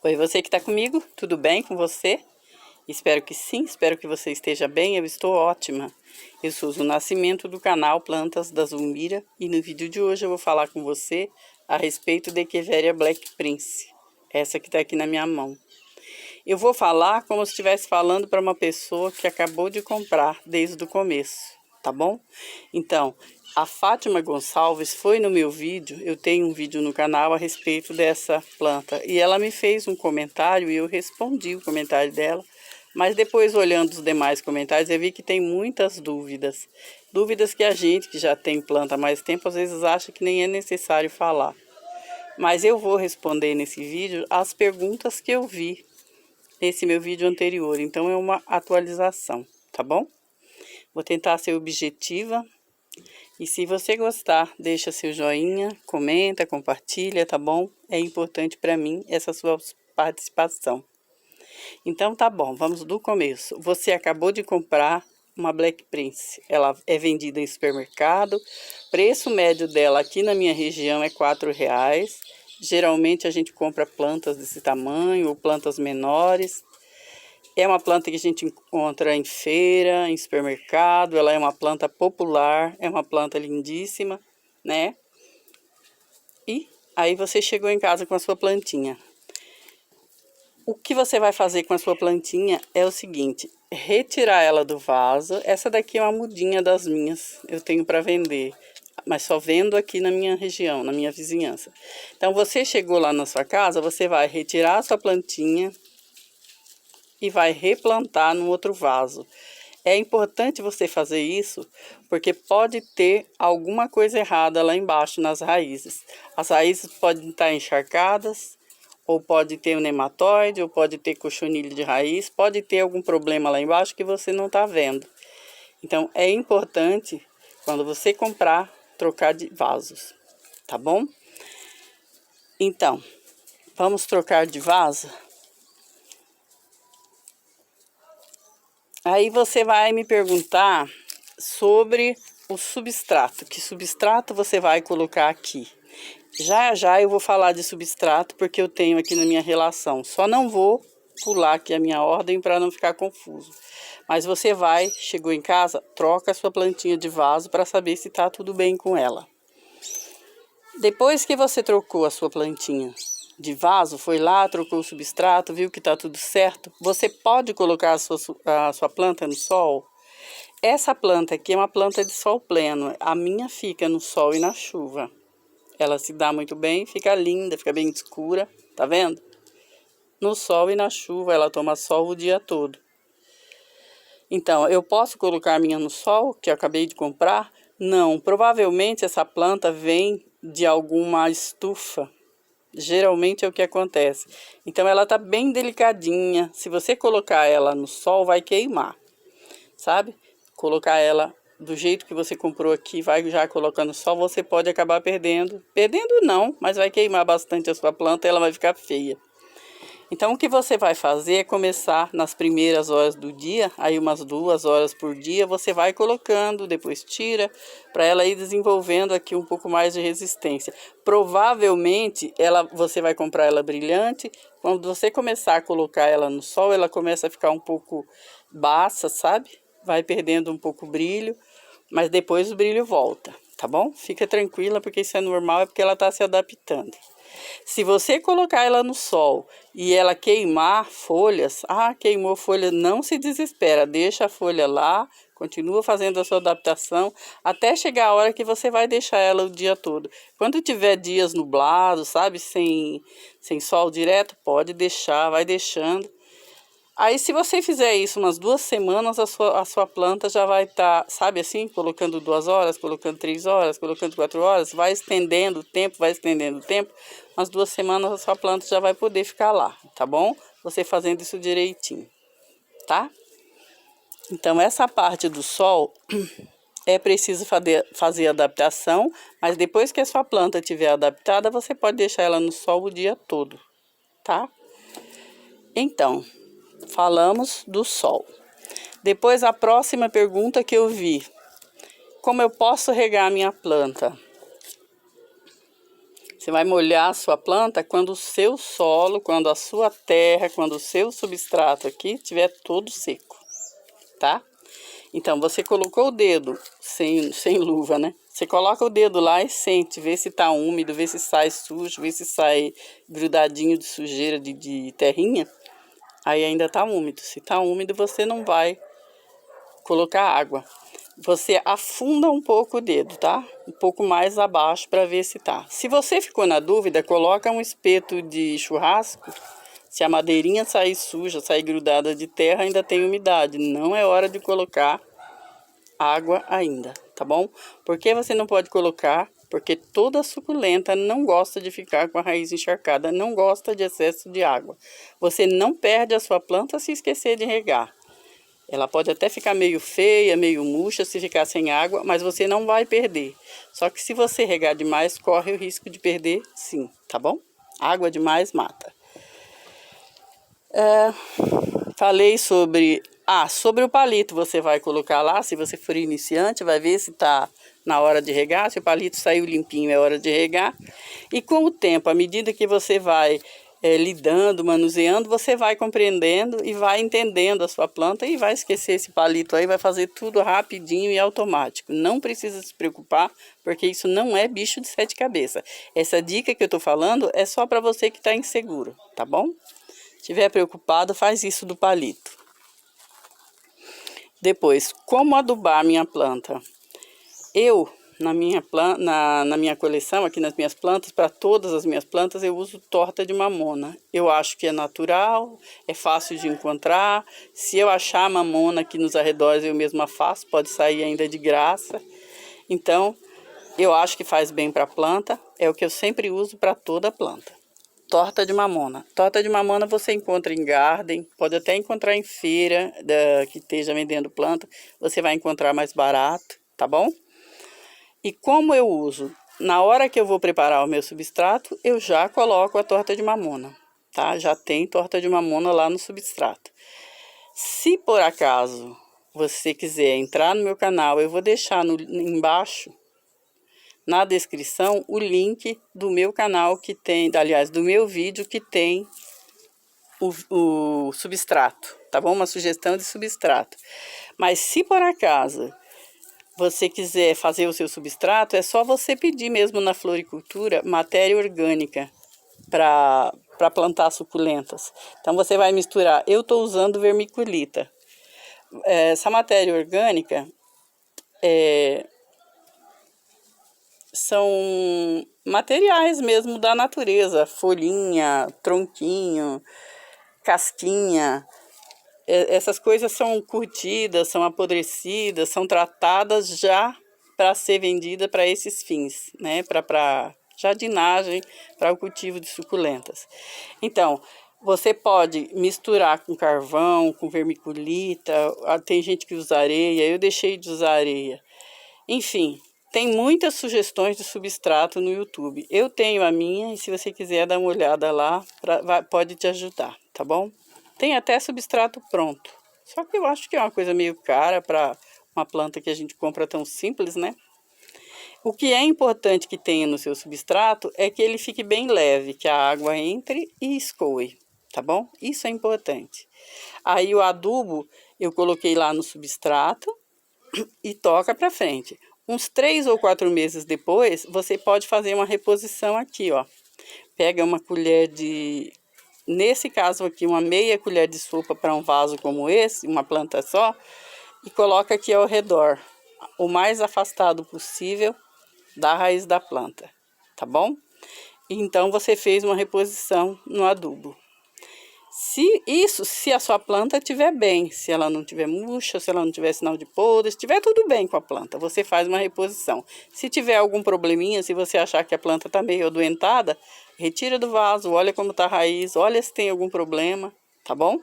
Oi, você que está comigo, tudo bem com você? Espero que sim, espero que você esteja bem, eu estou ótima. Eu sou o Nascimento do canal Plantas da Zulmira e no vídeo de hoje eu vou falar com você a respeito da Echeveria Black Prince, essa que está aqui na minha mão. Eu vou falar como se estivesse falando para uma pessoa que acabou de comprar desde o começo, tá bom? Então, a Fátima Gonçalves foi no meu vídeo, eu tenho um vídeo no canal a respeito dessa planta. E ela me fez um comentário e eu respondi o comentário dela. Mas depois, olhando os demais comentários, eu vi que tem muitas dúvidas. Dúvidas que a gente, que já tem planta há mais tempo, às vezes acha que nem é necessário falar. Mas eu vou responder nesse vídeo as perguntas que eu vi nesse meu vídeo anterior. Então, é uma atualização, tá bom? Vou tentar ser objetiva. E se você gostar, deixa seu joinha, comenta, compartilha, tá bom? É importante para mim essa sua participação. Então tá bom, vamos do começo. Você acabou de comprar uma Black Prince. Ela é vendida em supermercado. Preço médio dela aqui na minha região é R$4. Geralmente a gente compra plantas desse tamanho ou plantas menores. É uma planta que a gente encontra em feira, em supermercado. Ela é uma planta popular, é uma planta lindíssima, né? E aí você chegou em casa com a sua plantinha. O que você vai fazer com a sua plantinha é o seguinte: retirar ela do vaso. Essa daqui é uma mudinha das minhas, eu tenho para vender, mas só vendo aqui na minha região, na minha vizinhança. Então você chegou lá na sua casa, você vai retirar a sua plantinha e vai replantar no outro vaso. É importante você fazer isso, porque pode ter alguma coisa errada lá embaixo nas raízes. As raízes podem estar encharcadas, ou pode ter um nematóide, ou pode ter cochonilho de raiz, pode ter algum problema lá embaixo que você não está vendo. Então, é importante, quando você comprar, trocar de vasos, tá bom? Então, vamos trocar de vaso? Aí você vai me perguntar sobre o substrato. Que substrato você vai colocar aqui? Já já eu vou falar de substrato porque eu tenho aqui na minha relação. Só não vou pular aqui a minha ordem para não ficar confuso. Mas você vai, chegou em casa, troca a sua plantinha de vaso para saber se está tudo bem com ela. Depois que você trocou a sua plantinha de vaso, foi lá, trocou o substrato, viu que está tudo certo, você pode colocar a sua planta no sol. Essa planta aqui é uma planta de sol pleno, a minha fica no sol e na chuva. Ela se dá muito bem, fica linda, fica bem escura, tá vendo? No sol e na chuva, ela toma sol o dia todo. Então, eu posso colocar a minha no sol, que eu acabei de comprar? Não, provavelmente essa planta vem de alguma estufa. Geralmente é o que acontece. Então ela tá bem delicadinha. Se você colocar ela no sol, vai queimar, sabe? Colocar ela do jeito que você comprou aqui, vai já colocando no sol, você pode acabar perdendo. Perdendo não, mas vai queimar bastante a sua planta e ela vai ficar feia. Então o que você vai fazer é começar nas primeiras horas do dia, aí umas 2 horas por dia, você vai colocando, depois tira, para ela ir desenvolvendo aqui um pouco mais de resistência. Provavelmente você vai comprar ela brilhante, quando você começar a colocar ela no sol, ela começa a ficar um pouco baça, sabe? Vai perdendo um pouco o brilho, mas depois o brilho volta, tá bom? Fica tranquila, porque isso é normal, é porque ela está se adaptando. Se você colocar ela no sol e ela queimar folhas, queimou folha, não se desespera, deixa a folha lá, continua fazendo a sua adaptação, até chegar a hora que você vai deixar ela o dia todo. Quando tiver dias nublados, sabe, sem sol direto, pode deixar, vai deixando. Aí, se você fizer isso umas 2 semanas, a sua planta já vai estar, sabe assim, colocando 2 horas, colocando 3 horas, colocando 4 horas, vai estendendo o tempo, umas 2 semanas a sua planta já vai poder ficar lá, tá bom? Você fazendo isso direitinho, tá? Então, essa parte do sol é preciso fazer adaptação, mas depois que a sua planta estiver adaptada, você pode deixar ela no sol o dia todo, tá? Então, falamos do sol. Depois a próxima pergunta que eu vi: como eu posso regar a minha planta? Você vai molhar a sua planta quando o seu solo, quando a sua terra, quando o seu substrato aqui estiver todo seco, tá? Então, você colocou o dedo, sem luva, né? Você coloca o dedo lá e sente, vê se tá úmido, vê se sai sujo, vê se sai grudadinho de sujeira de terrinha. Aí ainda tá úmido. Se tá úmido, você não vai colocar água. Você afunda um pouco o dedo, tá? Um pouco mais abaixo para ver se tá. Se você ficou na dúvida, coloca um espeto de churrasco. Se a madeirinha sair suja, sair grudada de terra, ainda tem umidade. Não é hora de colocar água ainda, tá bom? Por que você não pode colocar? Porque toda suculenta não gosta de ficar com a raiz encharcada, não gosta de excesso de água. Você não perde a sua planta se esquecer de regar. Ela pode até ficar meio feia, meio murcha se ficar sem água, mas você não vai perder. Só que se você regar demais, corre o risco de perder sim, tá bom? Água demais mata. Falei sobre o palito, você vai colocar lá, se você for iniciante, vai ver se tá na hora de regar, se o palito saiu limpinho é hora de regar. E com o tempo, à medida que você vai lidando, manuseando, você vai compreendendo e vai entendendo a sua planta e vai esquecer esse palito aí, vai fazer tudo rapidinho e automático. Não precisa se preocupar, porque isso não é bicho de 7 cabeças. Essa dica que eu tô falando é só para você que está inseguro, tá bom? Se estiver preocupado, faz isso do palito. Depois, como adubar a minha planta? Eu, na minha coleção, aqui nas minhas plantas, para todas as minhas plantas, eu uso torta de mamona. Eu acho que é natural, é fácil de encontrar. Se eu achar mamona aqui nos arredores, eu mesma faço, pode sair ainda de graça. Então, eu acho que faz bem para a planta, é o que eu sempre uso para toda a planta. Torta de mamona. Torta de mamona você encontra em garden, pode até encontrar em feira que esteja vendendo planta. Você vai encontrar mais barato, tá bom? E como eu uso? Na hora que eu vou preparar o meu substrato, eu já coloco a torta de mamona, tá? Já tem torta de mamona lá no substrato. Se por acaso você quiser entrar no meu canal, eu vou deixar embaixo, na descrição, o link do meu canal que tem, aliás, do meu vídeo que tem o substrato, tá bom? Uma sugestão de substrato. Mas se por acaso você quiser fazer o seu substrato, é só você pedir mesmo na floricultura matéria orgânica para plantar suculentas. Então você vai misturar, eu estou usando vermiculita. Essa matéria orgânica são materiais mesmo da natureza, folhinha, tronquinho, casquinha. Essas coisas são curtidas, são apodrecidas, são tratadas já para ser vendida para esses fins, né? Para jardinagem, para o cultivo de suculentas. Então, você pode misturar com carvão, com vermiculita, tem gente que usa areia, eu deixei de usar areia. Enfim, tem muitas sugestões de substrato no YouTube. Eu tenho a minha e se você quiser dar uma olhada lá, pode te ajudar, tá bom? Tem até substrato pronto. Só que eu acho que é uma coisa meio cara para uma planta que a gente compra tão simples, né? O que é importante que tenha no seu substrato é que ele fique bem leve, que a água entre e escoe, tá bom? Isso é importante. Aí o adubo eu coloquei lá no substrato e toca para frente. Uns 3 ou 4 meses depois, você pode fazer uma reposição aqui, ó. Pega uma colher de... Nesse caso aqui, uma meia colher de sopa para um vaso como esse, uma planta só, e coloca aqui ao redor, o mais afastado possível da raiz da planta, tá bom? Então, você fez uma reposição no adubo. Se a sua planta estiver bem, se ela não estiver murcha, se ela não tiver sinal de podre, se estiver tudo bem com a planta, você faz uma reposição. Se tiver algum probleminha, se você achar que a planta está meio adoentada, retira do vaso, olha como está a raiz, olha se tem algum problema, tá bom?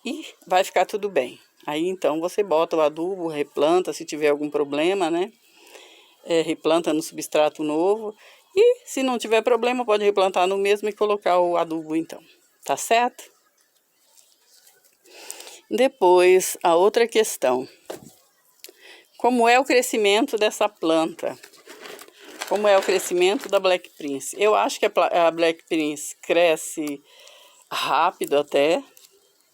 E vai ficar tudo bem. Aí então você bota o adubo, replanta se tiver algum problema, né? Replanta no substrato novo. E se não tiver problema, pode replantar no mesmo e colocar o adubo então. Tá certo? Depois, a outra questão. Como é o crescimento dessa planta? como é o crescimento da Black Prince. Eu acho que a Black Prince cresce rápido até.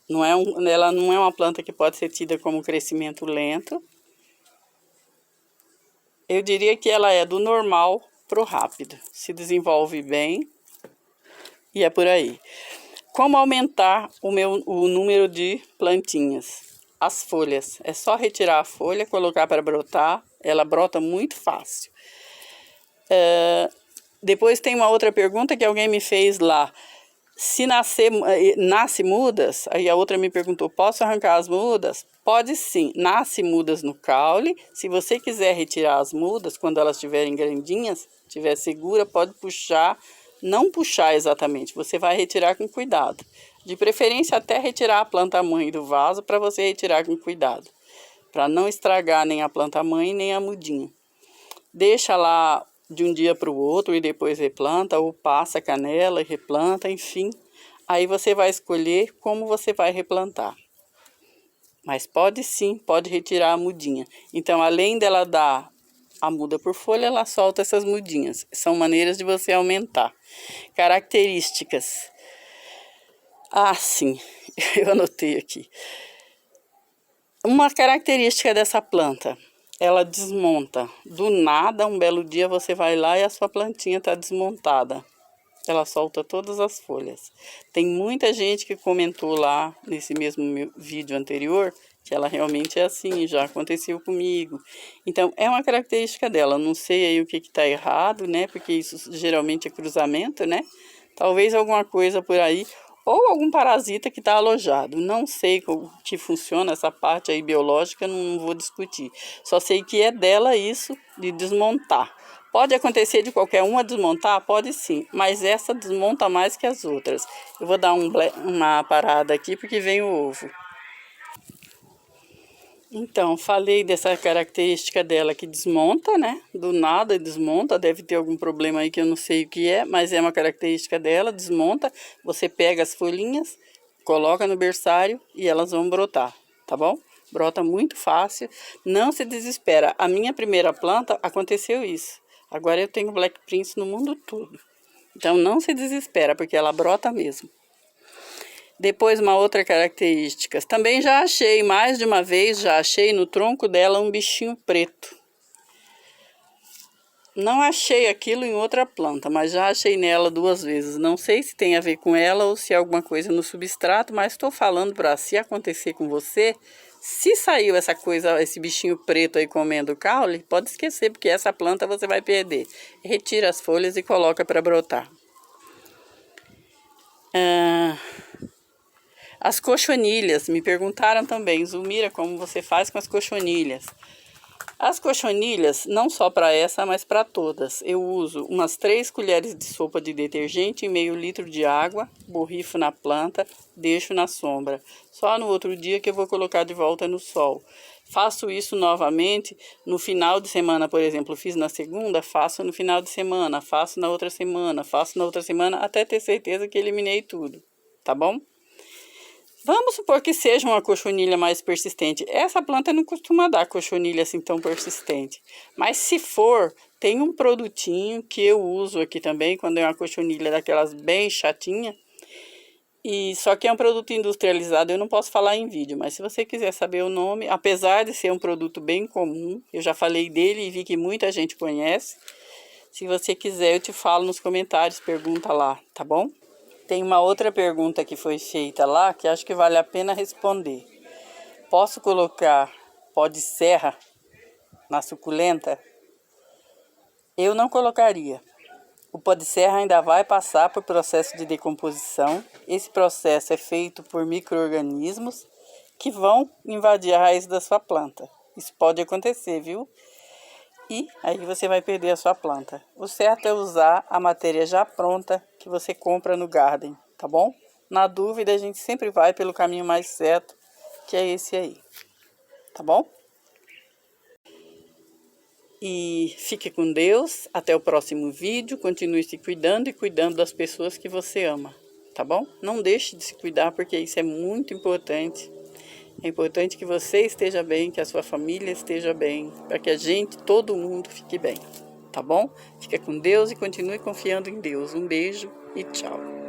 Ela não é uma planta que pode ser tida como crescimento lento. Eu diria que ela é do normal pro rápido. Se desenvolve bem e é por aí. Como aumentar o número de plantinhas? As folhas. É só retirar a folha, colocar para brotar. Ela brota muito fácil. Depois tem uma outra pergunta que alguém me fez lá. Se nasce mudas, aí a outra me perguntou, posso arrancar as mudas? Pode sim, nasce mudas no caule. Se você quiser retirar as mudas, quando elas estiverem grandinhas, estiver segura, pode puxar, não puxar exatamente, você vai retirar com cuidado. De preferência até retirar a planta-mãe do vaso, para você retirar com cuidado, para não estragar nem a planta-mãe nem a mudinha. Deixa lá de um dia para o outro e depois replanta, ou passa canela e replanta, enfim. Aí você vai escolher como você vai replantar. Mas pode sim, pode retirar a mudinha. Então, além dela dar a muda por folha, ela solta essas mudinhas. São maneiras de você aumentar. Características. Ah, sim, eu anotei aqui. Uma característica dessa planta, ela desmonta. Do nada, um belo dia você vai lá e a sua plantinha está desmontada. Ela solta todas as folhas. Tem muita gente que comentou lá nesse mesmo vídeo anterior que ela realmente é assim, já aconteceu comigo. Então, é uma característica dela. Não sei aí o que está errado, né? Porque isso geralmente é cruzamento, né? Talvez alguma coisa por aí. Ou algum parasita que está alojado. Não sei como que funciona essa parte aí biológica, não vou discutir. Só sei que é dela isso de desmontar. Pode acontecer de qualquer uma desmontar? Pode sim, mas essa desmonta mais que as outras. Eu vou dar uma parada aqui porque vem o ovo. Então, falei dessa característica dela que desmonta, né? Do nada desmonta, deve ter algum problema aí que eu não sei o que é, mas é uma característica dela, desmonta. Você pega as folhinhas, coloca no berçário e elas vão brotar, tá bom? Brota muito fácil, não se desespera. A minha primeira planta aconteceu isso. Agora eu tenho Black Prince no mundo todo. Então não se desespera, porque ela brota mesmo. Depois uma outra característica. Também já achei, mais de uma vez, já achei no tronco dela um bichinho preto. Não achei aquilo em outra planta, mas já achei nela 2 vezes. Não sei se tem a ver com ela ou se é alguma coisa no substrato, mas estou falando para se acontecer com você, se saiu essa coisa, esse bichinho preto aí comendo o caule, pode esquecer, porque essa planta você vai perder. Retira as folhas e coloca para brotar. As cochonilhas, me perguntaram também, Zulmira, como você faz com as cochonilhas? As cochonilhas, não só para essa, mas para todas. Eu uso umas 3 colheres de sopa de detergente em meio litro de água, borrifo na planta, deixo na sombra. Só no outro dia que eu vou colocar de volta no sol. Faço isso novamente no final de semana, por exemplo, fiz na segunda, faço no final de semana, faço na outra semana, faço na outra semana, até ter certeza que eliminei tudo, tá bom? Vamos supor que seja uma cochonilha mais persistente. Essa planta não costuma dar cochonilha assim tão persistente. Mas se for, tem um produtinho que eu uso aqui também, quando é uma cochonilha daquelas bem chatinha. E só que é um produto industrializado, eu não posso falar em vídeo, mas se você quiser saber o nome, apesar de ser um produto bem comum, eu já falei dele e vi que muita gente conhece. Se você quiser, eu te falo nos comentários, pergunta lá, tá bom? Tem uma outra pergunta que foi feita lá, que acho que vale a pena responder. Posso colocar pó de serra na suculenta? Eu não colocaria. O pó de serra ainda vai passar por processo de decomposição. Esse processo é feito por micro-organismos que vão invadir a raiz da sua planta. Isso pode acontecer, viu? E aí você vai perder a sua planta. O certo é usar a matéria já pronta que você compra no Garden, tá bom? Na dúvida, a gente sempre vai pelo caminho mais certo, que é esse aí, tá bom? E fique com Deus, até o próximo vídeo, continue se cuidando e cuidando das pessoas que você ama, tá bom? Não deixe de se cuidar, porque isso é muito importante. É importante que você esteja bem, que a sua família esteja bem, para que a gente, todo mundo, fique bem. tá bom? Fica com Deus e continue confiando em Deus. Um beijo e tchau.